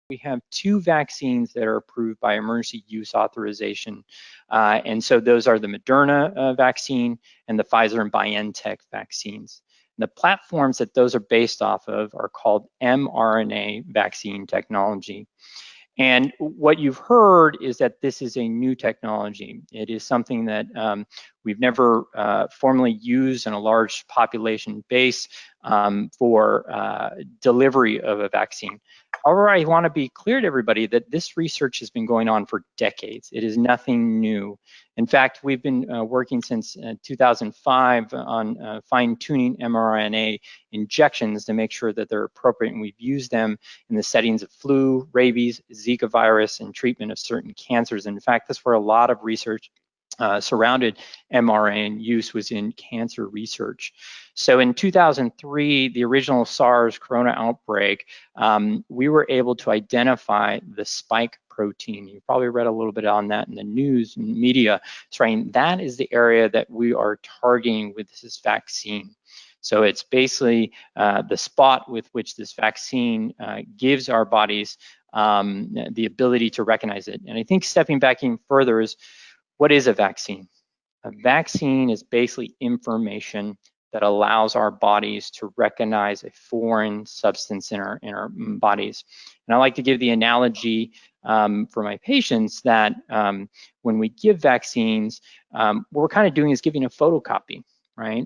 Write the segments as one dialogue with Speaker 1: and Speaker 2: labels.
Speaker 1: We have 2 vaccines that are approved by emergency use authorization. And so those are the Moderna vaccine and the Pfizer and BioNTech vaccines. And the platforms that those are based off of are called mRNA vaccine technology. And what you've heard is that this is a new technology. It is something that we've never formally used in a large population base for delivery of a vaccine. However, I want to be clear to everybody that this research has been going on for decades. It is nothing new. In fact, we've been working since 2005 on fine-tuning mRNA injections to make sure that they're appropriate, and we've used them in the settings of flu, rabies, Zika virus, and treatment of certain cancers. And in fact, that's where a lot of research surrounded mRNA use was in cancer research. So in 2003, the original SARS corona outbreak, we were able to identify the spike protein. You probably read a little bit on that in the news and media. So that is the area that we are targeting with this vaccine. So it's basically the spot with which this vaccine gives our bodies the ability to recognize it. And I think stepping back even further is, what is a vaccine? A vaccine is basically information that allows our bodies to recognize a foreign substance in our bodies. And I like to give the analogy for my patients that when we give vaccines, what we're kind of doing is giving a photocopy, right?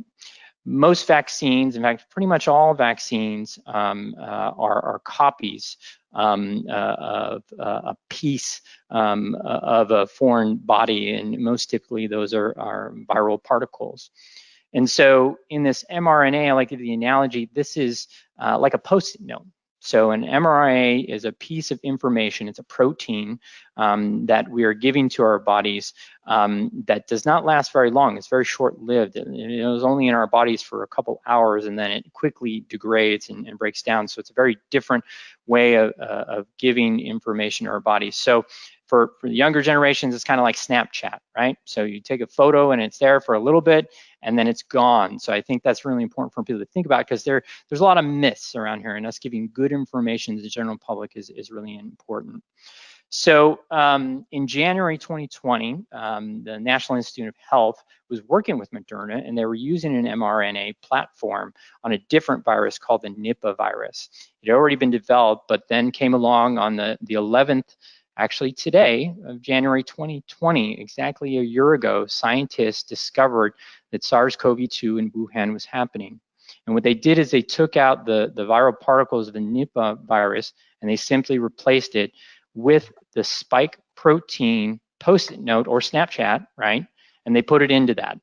Speaker 1: Most vaccines, in fact, pretty much all vaccines are copies of a piece of a foreign body, and most typically those are viral particles. And so in this mRNA, I like to give the analogy, this is like a Post-it note. So an mRNA is a piece of information, it's a protein that we are giving to our bodies that does not last very long. It's very short-lived. It was only in our bodies for a couple hours, and then it quickly degrades and breaks down. So it's a very different way of giving information to our bodies. So for the younger generations, it's kind of like Snapchat, right? So you take a photo and it's there for a little bit and then it's gone. So I think that's really important for people to think about, because there's a lot of myths around here, and us giving good information to the general public is really important. So in January 2020, the National Institute of Health was working with Moderna, and they were using an mRNA platform on a different virus called the Nipah virus. It had already been developed, but then came along on the 11th, actually today, of January 2020, exactly a year ago, scientists discovered that SARS-CoV-2 in Wuhan was happening. And what they did is they took out the viral particles of the Nipah virus, and they simply replaced it with the spike protein Post-it note or Snapchat, right? And they put it into that.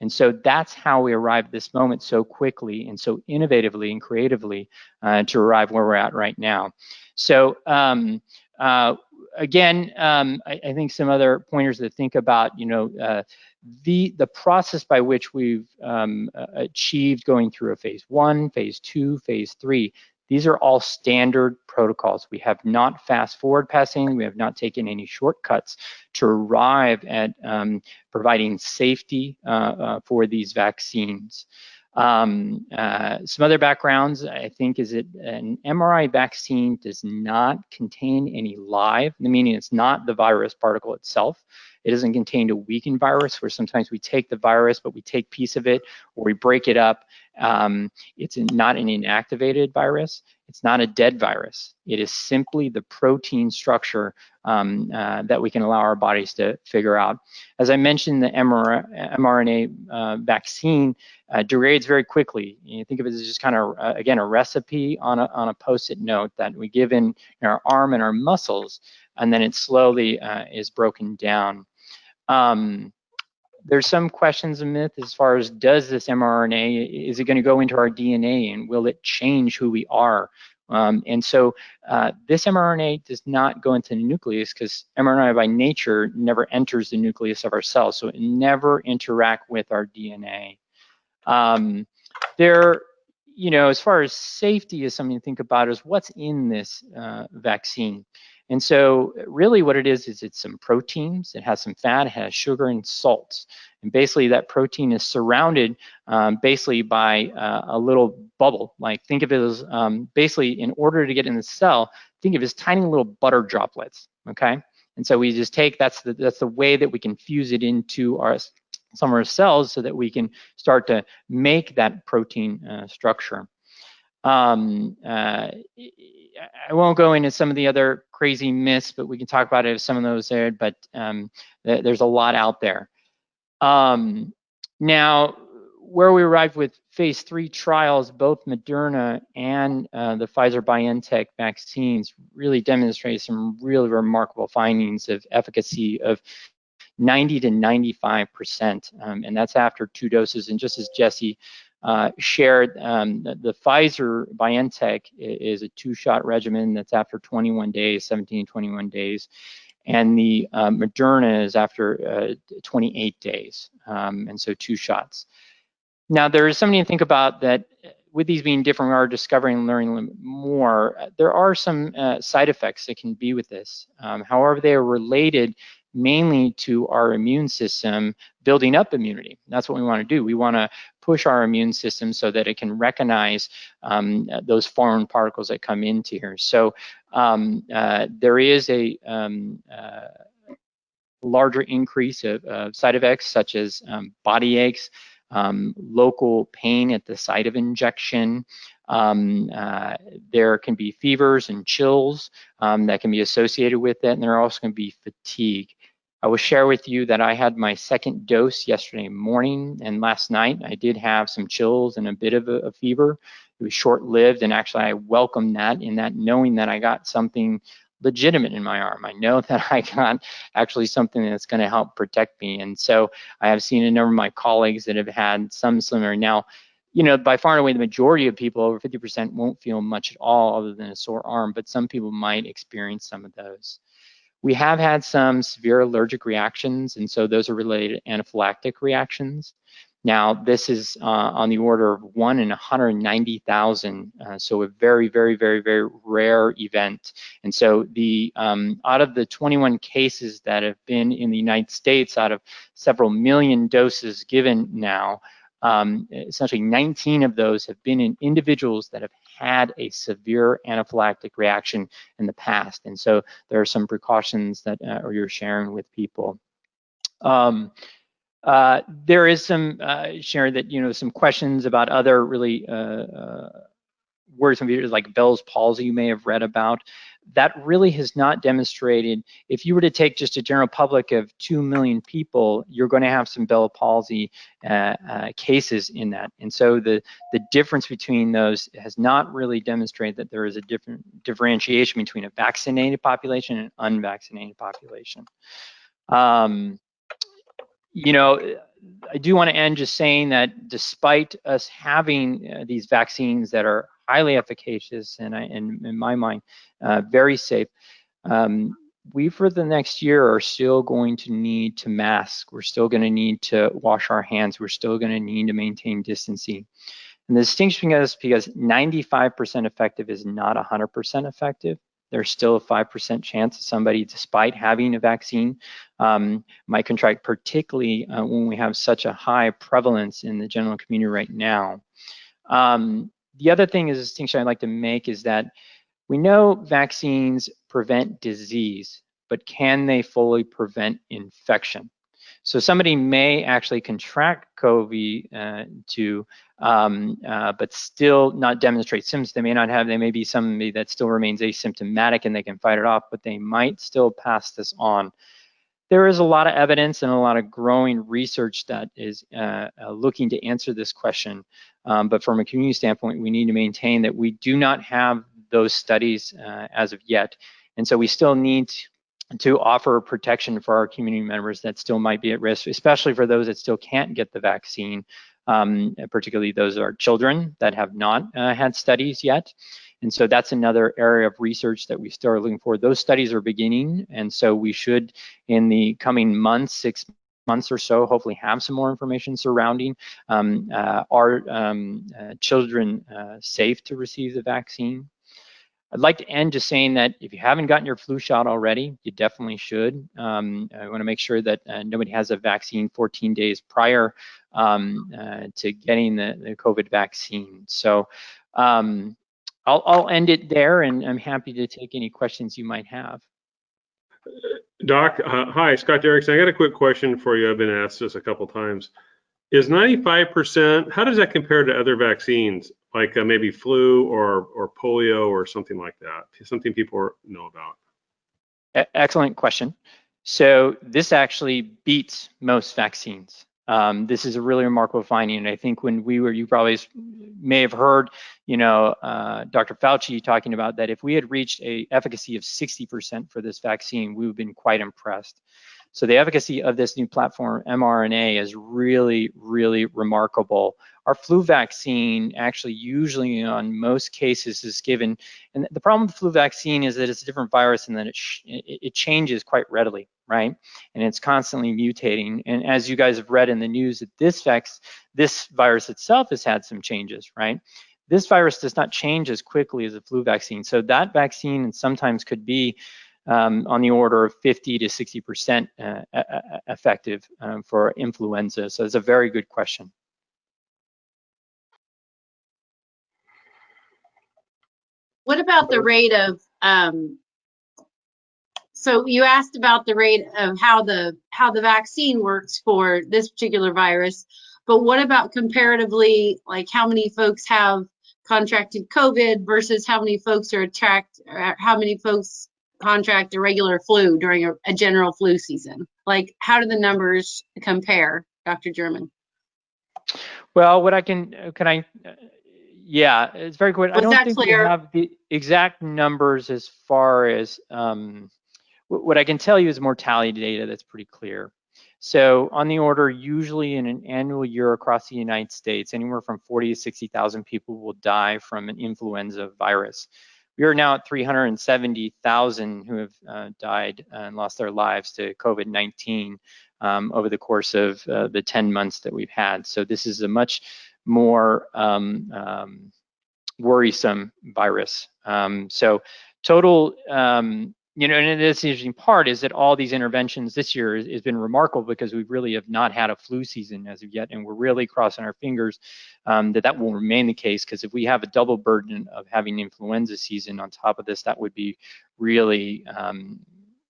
Speaker 1: And so that's how we arrived at this moment so quickly and so innovatively and creatively to arrive where we're at right now. So again, I think some other pointers to think about, the process by which we've achieved going through a phase 1, phase 2, phase 3. These are all standard protocols. We have not fast forward passing. We have not taken any shortcuts to arrive at providing safety for these vaccines. Some other backgrounds, I think, is that an mRNA vaccine does not contain any live, meaning it's not the virus particle itself. It doesn't contain a weakened virus, where sometimes we take the virus, but we take a piece of it, or we break it up. It's not an inactivated virus. It's not a dead virus. It is simply the protein structure that we can allow our bodies to figure out. As I mentioned, the mRNA vaccine degrades very quickly. You think of it as just kind of, again, a recipe on a Post-it note that we give in our arm and our muscles, and then it slowly is broken down. There's some questions and myths as far as, does this mRNA, is it going to go into our DNA, and will it change who we are? And so this mRNA does not go into the nucleus, because mRNA by nature never enters the nucleus of our cells, so it never interact with our DNA. As far as safety is something to think about, is what's in this vaccine. And so really what it is it's some proteins, it has some fat, it has sugar and salts. And basically that protein is surrounded basically by a little bubble. Like, think of it as basically, in order to get in the cell, think of it as tiny little butter droplets, okay? And so we just take, that's the way that we can fuse it into some of our cells so that we can start to make that protein structure. I won't go into some of the other crazy myths, but we can talk about it if some of those there, but there's a lot out there. Now, where we arrived with phase 3 trials, both Moderna and the Pfizer-BioNTech vaccines really demonstrate some really remarkable findings of efficacy of 90 to 95%, and that's after 2 doses. And just as Jesse shared, the Pfizer-BioNTech is a 2-shot regimen that's after 21 days, 17, 21 days. And the Moderna is after 28 days, and so 2 shots. Now, there is something to think about that with these being different, we are discovering and learning a little bit more. There are some side effects that can be with this. However, they are related mainly to our immune system building up immunity. That's what we want to do. We want to push our immune system so that it can recognize those foreign particles that come into here. So there is a larger increase of side effects such as body aches, local pain at the site of injection. There can be fevers and chills that can be associated with it, and there also can be fatigue. I will share with you that I had my 2nd dose yesterday morning, and last night I did have some chills and a bit of a fever. It was short-lived, and actually I welcomed that in that knowing that I got something legitimate in my arm. I know that I got actually something that's going to help protect me. And so I have seen a number of my colleagues that have had some similar. Now, you know, by far and away, the majority of people, over 50%, won't feel much at all other than a sore arm, but some people might experience some of those. We have had some severe allergic reactions, and so those are related to anaphylactic reactions. Now, this is on the order of 1 in 190,000, so a very, very, very, very rare event. And so the out of the 21 cases that have been in the United States, out of several million doses given now, essentially 19 of those have been in individuals that have had a severe anaphylactic reaction in the past. And so there are some precautions that you're sharing with people. There is some sharing that, you know, some questions about other really worrisome features like Bell's palsy you may have read about. That really has not demonstrated. If you were to take just a general public of 2 million people, you're going to have some Bell's palsy cases in that. And so the difference between those has not really demonstrated that there is a differentiation between a vaccinated population and an unvaccinated population. You know, I do want to end just saying that despite us having these vaccines that are highly efficacious and in my mind, very safe, we for the next year are still going to need to mask. We're still going to need to wash our hands. We're still going to need to maintain distancing. And the distinction is because 95% effective is not 100% effective. There's still a 5% chance of somebody, despite having a vaccine, might contract, particularly when we have such a high prevalence in the general community right now. The other thing is a distinction I'd like to make is that we know vaccines prevent disease, but can they fully prevent infection? So somebody may actually contract COVID but still not demonstrate symptoms. They may not have, they may be somebody that still remains asymptomatic and they can fight it off, but they might still pass this on. There is a lot of evidence and a lot of growing research that is looking to answer this question. But from a community standpoint, we need to maintain that we do not have those studies as of yet. And so we still need to offer protection for our community members that still might be at risk, especially for those that still can't get the vaccine, particularly those are children that have not had studies yet. And so that's another area of research that we still are looking for. Those studies are beginning, and so we should, in the coming months, 6 months or so, hopefully have some more information surrounding are children safe to receive the vaccine. I'd like to end just saying that if you haven't gotten your flu shot already, you definitely should. I want to make sure that nobody has a vaccine 14 days prior to getting the COVID vaccine. So I'll end it there, and I'm happy to take any questions you might have.
Speaker 2: Doc, hi, Scott Derrickson. I got a quick question for you. I've been asked this a couple times. Is 95%, how does that compare to other vaccines, like maybe flu or polio or something like that? Something people know about.
Speaker 1: Excellent question. So this actually beats most vaccines. This is a really remarkable finding, and I think when you probably may have heard, Dr. Fauci talking about that if we had reached a efficacy of 60% for this vaccine, we would have been quite impressed. So the efficacy of this new platform, mRNA, is really, really remarkable. Our flu vaccine actually usually on most cases is given, and the problem with the flu vaccine is that it's a different virus and that it changes quite readily, right? And it's constantly mutating. And as you guys have read in the news, that this virus itself has had some changes, right? This virus does not change as quickly as a flu vaccine. So that vaccine sometimes could be on the order of 50 to 60% effective for influenza. So it's a very good question.
Speaker 3: What about the rate of, so you asked about the rate of how the vaccine works for this particular virus, but what about comparatively, like how many folks have contracted COVID versus how many folks how many folks contract a regular flu during a general flu season? Like, how do the numbers compare, Dr. German?
Speaker 1: Well, yeah, it's very good. I don't think we have the exact numbers as far as, what I can tell you is mortality data that's pretty clear. So on the order, usually in an annual year across the United States, anywhere from 40 to 60,000 people will die from an influenza virus. We are now at 370,000 who have died and lost their lives to COVID-19 over the course of the 10 months that we've had. So this is a much more worrisome virus. So total, and this interesting part is that all these interventions this year has been remarkable because we really have not had a flu season as of yet, and we're really crossing our fingers that will remain the case, because if we have a double burden of having influenza season on top of this, that would be really,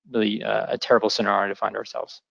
Speaker 1: really a terrible scenario to find ourselves.